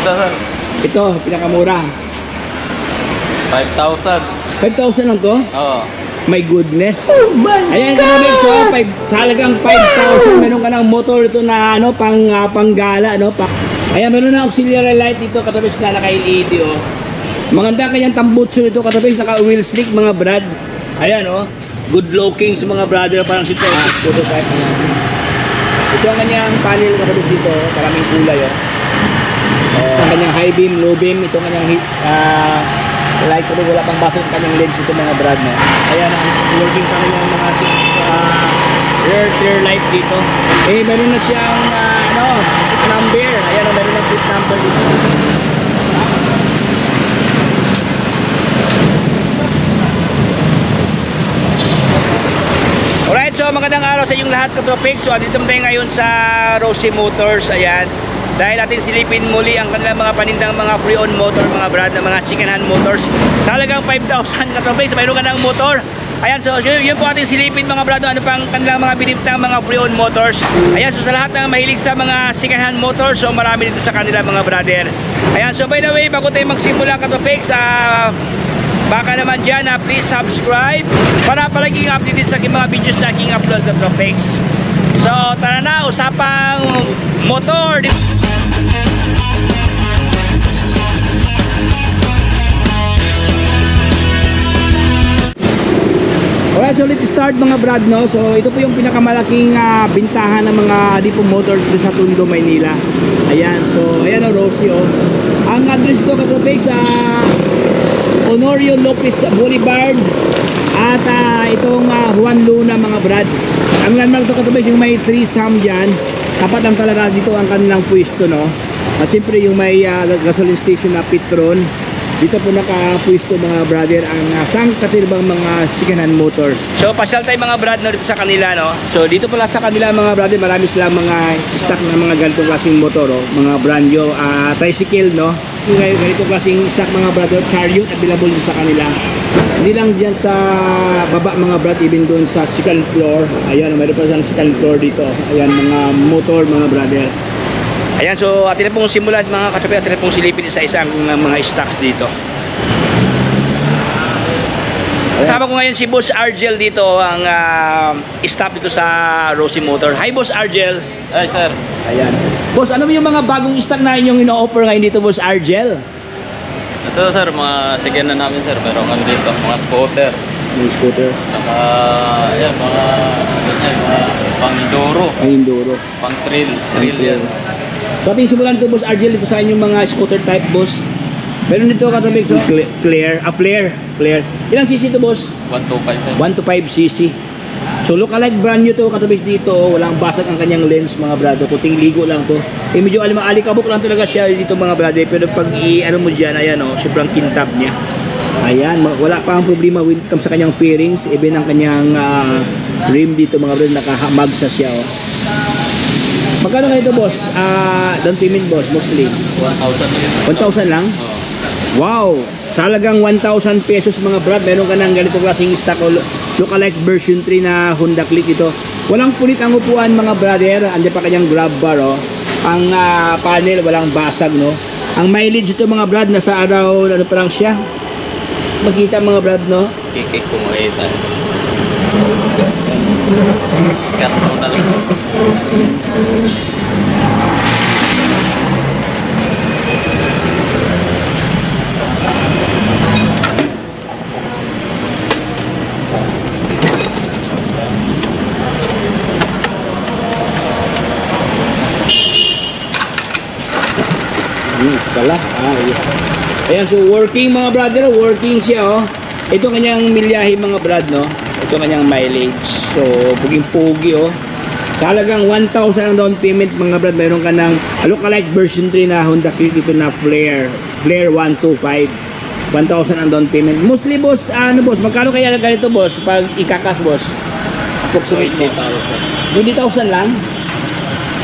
Ito sir, Ito, pinakamura. 5,000. 5,000 lang to? Oo. My goodness. Oh my Ayan, God! So, sa halagang 5,000, meron ka ng motor ito na ano, panggala, no? Ayan, meron na auxiliary light dito, katabis na naka-LED, oh. Maganda kanyang tambutso nito, katabis naka-wheel slick, mga brad. Ayan, oh. Good looking sa mga brother, parang si Texas prototype. Ito ang kanyang panel, katabis dito, maraming kulay, oh. Ang kanyang high beam, low beam, ito ang kanyang light, pero wala pang basa ng kanyang lens ito, mga brad, no? Ayan, working pa kanyang mga rear light dito. Eh, meron na siyang plate number. Ayan, meron na plate number dito. Alright, so magandang araw sa inyong lahat, katropics. So, dito tayo ngayon sa Rosie Motors. Ayan, dahil atin silipin muli ang kanilang mga panindang mga pre-owned motor, mga brand na mga second hand motors. Talagang 5,000 katropics, mayroon ka ng motor. Ayan, so yun po ating silipin, mga brad, ano pang kanilang mga binibintang mga pre-owned motors. Ayan, so sa lahat ng mahilig sa mga second hand motors, so marami dito sa kanila, mga brother. Ayan, so by the way, bago tayo magsimula katropics, baka naman dyan, please subscribe para palaging updated sa aking mga videos na aking upload na topics. So tara na, usapang motor. Alright, so let's start, mga brad, no? So ito po yung pinakamalaking bintahan ng mga Dipo Motor dito sa Tondo, Maynila. Ayan, so ayan o, Rosie, oh. Ang address ko, katropics, sa Honorio Lopez Boulevard at itong Juan Luna, mga brad. Ang landmark to, katropics, yung may 3 Sam dyan, tapat lang talaga dito ang kanilang pwesto, no? At siyempre yung may gasoline station na Petron, dito po nakapwesto, mga brother, ang sangkatirbang mga second hand motors. So pasyal tayo, mga brad, no, dito sa kanila, no? So dito pala sa kanila, mga brother, marami silang mga stock na mga ganitong klaseng motor, oh. Mga brand new tricycle, no? Yung ganitong klaseng stock, mga brother, chariot, available din sa kanila. Hindi lang dyan sa baba, mga brad, even doon sa second floor. Ayan, mayroon pa sa second floor dito. Ayan, mga motor, mga brother. Ayan, so atin na pong simulan, mga kasabi, atin na pong silipin isa-isang mga stocks dito. Kasama ko ngayon si Boss Argel dito, ang staff dito sa Rosie Motor. Hi, Boss Argel. Ay sir. Ayan. Boss, ano yung mga bagong stock na inyong ino-offer ngayon dito, Boss Argel? Ito sir, mga second na namin sir, pero ano dito, mga scooter. Yung scooter. Saka, ayan, mga pang-enduro. Ang enduro. Pang-trail. Trail yan. So ating simulan dito, Boss Argel, dito sa inyong mga scooter type, boss. Meron dito, katropics, so flare. Ilang cc ito, boss? 125 sir. 125 cc. So lookalike brand new to, katropics, dito. Walang basag ang kanyang lens, mga brado. Puting ligo lang to. Eh, medyo alikabok lang talaga siya dito, mga brado. Pero pag ano mo dyan, ayan, oh, sobrang kintab niya. Ayan, wala pa ang problema when it comes sa kanyang fairings. Even ang kanyang rim dito, mga brado, nakahamagsa siya, oh. Magkano kayo ito, boss? Down payment, boss, mostly 1,000 1,000 lang? Wow! Sa halagang 1,000 pesos, mga brad, meron ka ng ganito klaseng stock o lookalike version 3 na Honda Click ito. Walang punit ang upuan, mga brother. Andiyan pa kanyang grab bar, oh. Ang panel, walang basag, no? Ang mileage ito, mga brad, nasa araw, ano pa lang siya? Magkita, mga brad, no? Kikik ko makita. Cut mo na lang. Pala. Ayan, so working, mga brother, working siya, oh. Ito kanyang milyahe, mga brad, no? Ito kanyang mileage. So, puging-pugi, oh. Sa halagang 1,000 ang down payment, mga brad, meron ka ng lookalike version 3 na Honda Click dito na Flare 125. 1,000 ang down payment. Mostly, boss, boss, magkano kaya ganito, boss, pag ikakas, boss? Approximately 20,000. 20,000 lang?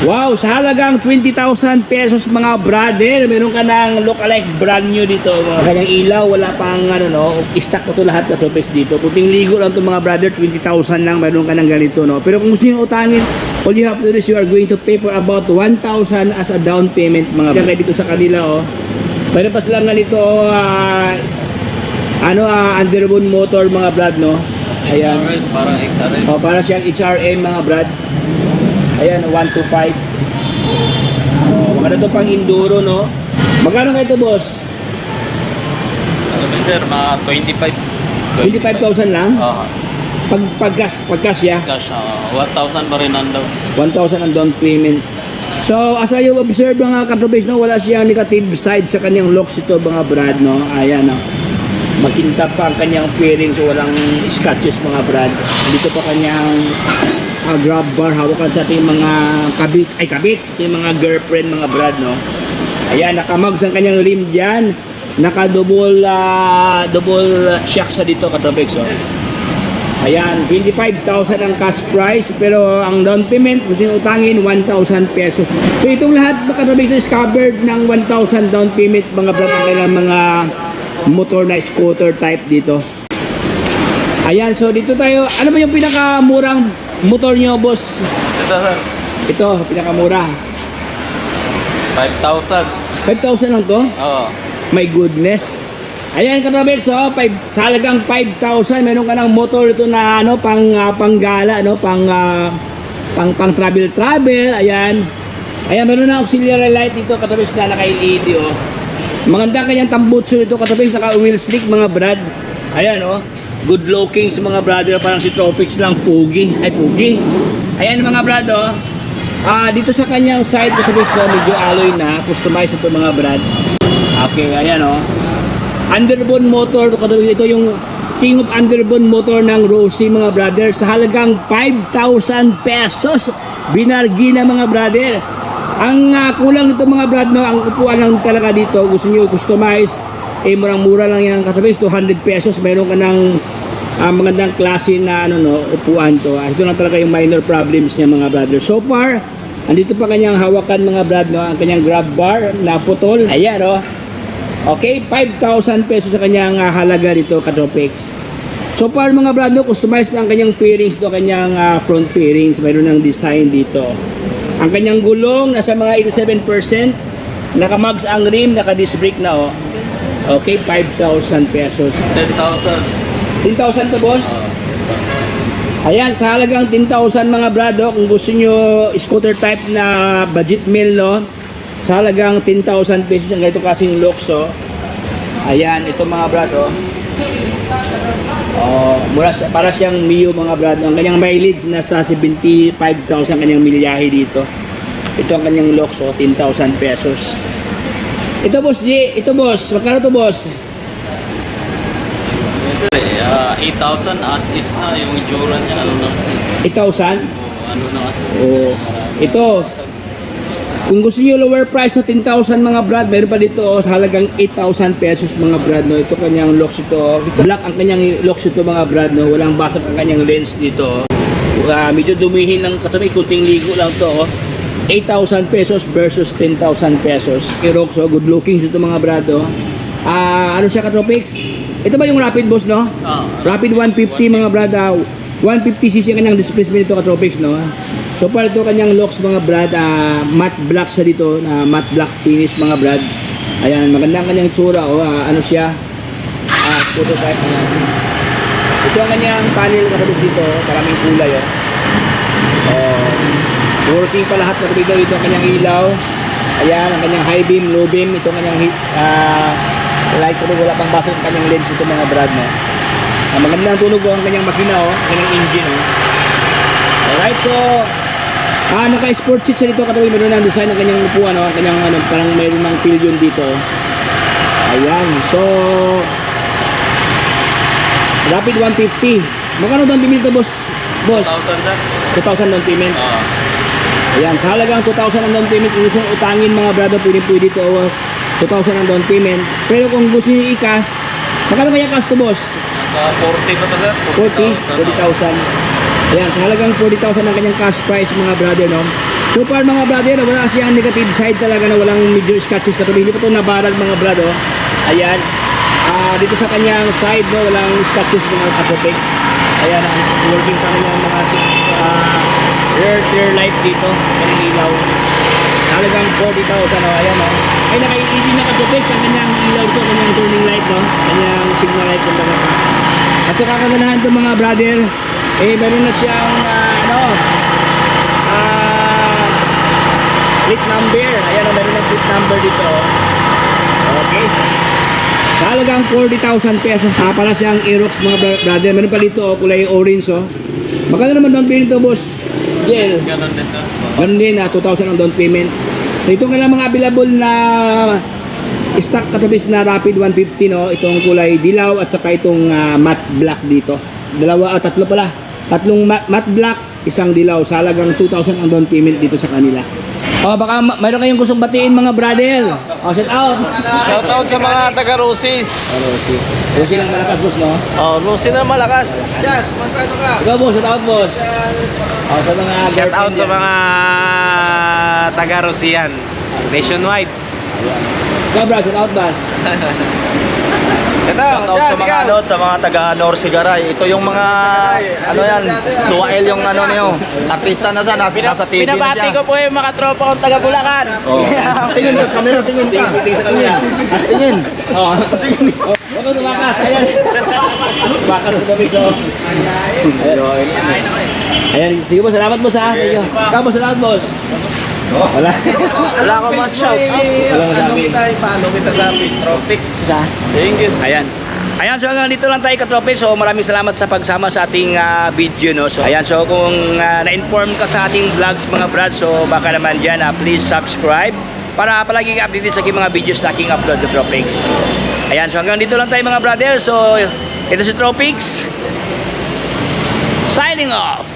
Wow, sa halagang 20,000 pesos mga brother, meron ka ng look-alike brand new dito. Mga kanyang ilaw, wala pang ano no, stock ko to lahat ka tropes dito. Puting ligo lang to mga brother, 20,000 lang meron ka ng ganito no. Pero kung gusto nyo utangin, all you have to do is you are going to pay for about 1,000 as a down payment mga brother. Dito sa kanila oh. Meron pa silang ganito underbone motor mga brad no. Ayan. XRM, parang XRM. Oh, para siyang HRM mga brad. Ayan, 125. Oh, maganda to pang enduro, no? Magkano nga ito, boss? Ano ba sir, mga 25. 25,000 lang? Oo. Pag-cash ya? Cash, 1,000 pa rin ang daw. 1,000 ang down payment. So, as you observe mga katrobes, no, wala siyang negative side sa kanyang locks ito, mga brad, no? Ayan, no? Makintab pa ang kanyang fairing, so walang scratches, mga brad. Dito pa kanyang grab bar, hawakan sa ating mga kabit, yung mga girlfriend, mga brad, no? Ayan, nakamags ang kanyang rim dyan. Naka-double shock sa dito, katrobes, oh. Ayan, 25,000 ang cash price, pero ang down payment, kung sino utangin, 1,000 pesos. So itong lahat, katrobes, is covered ng 1,000 down payment, mga brad, ang kailang mga motor na scooter type dito. Ayan, so dito tayo. Ano ba yung pinakamurang motor nyo, boss? Ito sir, Ito, pinakamura. 5,000. 5,000 lang to? Oo. My goodness. Ayan, katrabex, so, sa halagang 5,000, meron ka ng motor ito na ano, panggala, no, pang travel. Ayan. Ayan, meron na auxiliary light dito, katrabex, na naka-LED, oh. Maganda kanyang tambutso ito, katrabex, naka-wheel slick, mga brad. Ayan, oh. Good looking sa mga brother, parang si Tropics lang, pugi. Ayan mga brad, oh. Dito sa kanyang side, katrabex, no, medyo alloy na, customized ito mga brad. Okay, ayan, oh. Underbone motor, ito yung king of underbone motor ng Rosie, mga brother, sa halagang 5,000 pesos. Binargi na, mga brother. Ang kulang nito, mga brad, no, ang upuan lang talaga dito, gusto nyo customize, murang-mura lang yan, katrabex, 200 pesos, meron ka ng magandang klase na upuan to. Ito lang talaga yung minor problems niya, mga brother. So far, andito pa kanyang hawakan, mga brad, no, ang kanyang grab bar na putol. Ayan, oh. Okay, 5,000 pesos sa kanyang halaga dito, katropex. So far, mga brad, no, customized na ang kanyang fairings to, kanyang front fairings. Mayroon ng design dito. Ang kanyang gulong nasa mga 87%. Nakamags ang rim, naka-disc brake na, oh. Okay, 5,000 pesos. 10,000. 10,000 to, boss? Ayan, sa halagang 10,000, mga brado, kung gusto nyo scooter type na budget meal, no? Sa halagang 10,000 pesos ang ganito kasing locks, oh. Ayan, ito mga brado. Para siyang Mio, mga brado. Ang kanyang mileage nasa 75,000 kanyang milyahe dito. Ito ang kanyang locks, oh, 10,000 pesos. Ito, boss G. Ito, boss. Magkano to, boss? Yan sir, 8,000 as is na yung itsura niya. Ano na kasi? 8,000? Ano na kasi? Oo. Ito. Kung gusto nyo lower price na 10,000, mga brad, meron pa dito, oh, sa halagang 8,000 pesos, mga brad, no. Ito kanyang locks ito, oh. Black ang kanyang locks ito, mga brad, no. Walang basag ang kanyang lens dito, oh. Medyo dumihin ng katabi, kunting ligo lang to, oh. 8,000 pesos versus 10,000 pesos. Roxo, good looking ito, mga brado. Ano siya, katropics? Ito ba yung Rapid, boss, no? Rapid 150, mga brada. 150cc kanyang displacement ito, katropics, no? So far ito kanyang locks, mga brad, matte black siya dito, na matte black finish, mga brad. Ayan, magandang kanyang tsura, oh. Ano siya? Scooter type, ayan. Ito ang kanyang panel, katropics, dito. Maraming kulay, oh. Working pa lahat na dito ang kanyang ilaw. Ayan, ang kanyang high beam, low beam. Ito ang kanyang light. Wala pang basag ang kanyang lens ito, mga brad, no? Magandang tunog, oh, ang kanyang makina, oh, ang kanyang engine, oh. Alright, so naka-sport seat siya dito, katabi. Meron ng design ng kanyang upuan, oh, ang kanyang parang mayroon ng pillion dito. Ayan, so Rapid 150. Magkano doon payment ito, boss? 2,000 sir. 2,000 doon payment. Ayan, sa halagang 2,000 ang down payment, kung gusto nyo utangin, mga brado, pwede ito, 2,000 ang down payment. Pero kung gusto nyo i-cash, magkano kaya cash to, boss? Nasa 40 pa sir? 40,000. Ayan, sa halagang 40,000 ang kanyang cash price, mga brother, no? So far mga brother, wala siyang negative side talaga na walang major scratches katabi. Hindi pa ito nabarag mga brado. Ayan. Dito sa kanyang side, no, walang scratches mga Katropex. Ayan, working pa rin yung mga rear light dito. Ang ilaw. Talagang 40,000, no? Ayan, no? Ay, naka-LED na Katropex ang kanyang ilaw dito, kanyang turning light, no? Kanyang signal light, kung baga pa. At saka kaganahan ito mga brother, meron na siyang, plate number. Ayan, meron ng plate number dito. Okay. Sa halagang 40,000 pesos. Pala siyang Aerox mga brother. Meron pa dito, kulay orange. Magkano naman down payment ito, boss? Gel. Ganon din sir. Ganun din, 2,000 ang down payment. So ito nga lang mga available na stock Katropex na Rapid 150, no? Itong kulay dilaw at saka itong matte black dito. Tatlo pala. Tatlong matte black, isang dilaw. Sa halagang 2,000 ang down payment dito sa kanila. Baka mayroon kayong gustong batiin mga brother. Shout out. Shout out sa mga taga Rosie. Rosie. Rosie lang malakas, boss, no? Rosie na malakas. Yes, magkano ka? Ikaw, boss. Shout out, boss. Sa mga Shout out girlfriend sa yan. mga taga Rosian. Nationwide. Ikaw, bro. Shout out, boss. Ito, Sa mga taga Norsigaray. Ito yung mga yan, Suwael yung niyo. Artista na nasa TV na Pinabati siya. ko po yung mga tropa kong taga Bulacan. Tingin, boss. Camera, tingin. Tingin sa camera. Tingin. Tingin. Baka tumakas. Ayan. Tumakas ko kami. So, ayan. Sige, boss. Salamat, boss, ha. Thank you. Ikaw, boss. Salamat, boss. Wala. Wala akong mas shout out. Wala masabi. Paano kita sabi? Tropic. Sa? Thank you. Ayan. Ayan, so hanggang dito lang tayo Katropex. So maraming salamat sa pagsama sa ating video, no. So ayan, so kung na-inform ka sa ating vlogs mga brad, so baka naman diyan please subscribe para palagi ka updated sa aking mga videos na aking upload na Tropex. Ayan, so hanggang dito lang tayo mga brother. So ito si Tropex signing off.